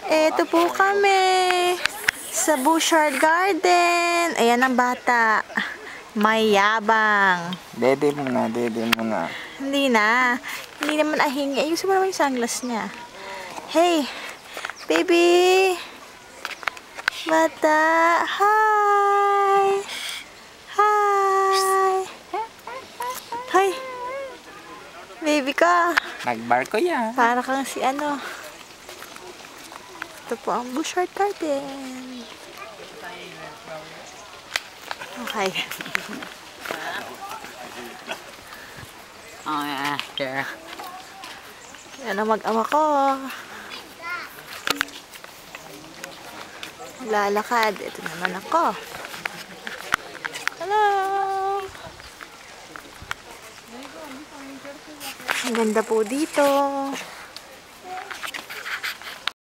Eto po kami sa Bouchard Garden. Ayan ang bata. May yabang. Dede muna, dede muna. Hindi na. Hindi naman ahingi. Ayusin mo naman yung sunglass niya. Hey, baby. Bata. Hi. Hi. Hi. Baby ka. Nagbarko yan. Para kang si ano. Ito po ang Bouchard Garden. Okay. Oh yeah, sure. Yan ang mag-ama ko. Lalakad. Ito naman ako. Hello! Ang ganda po dito.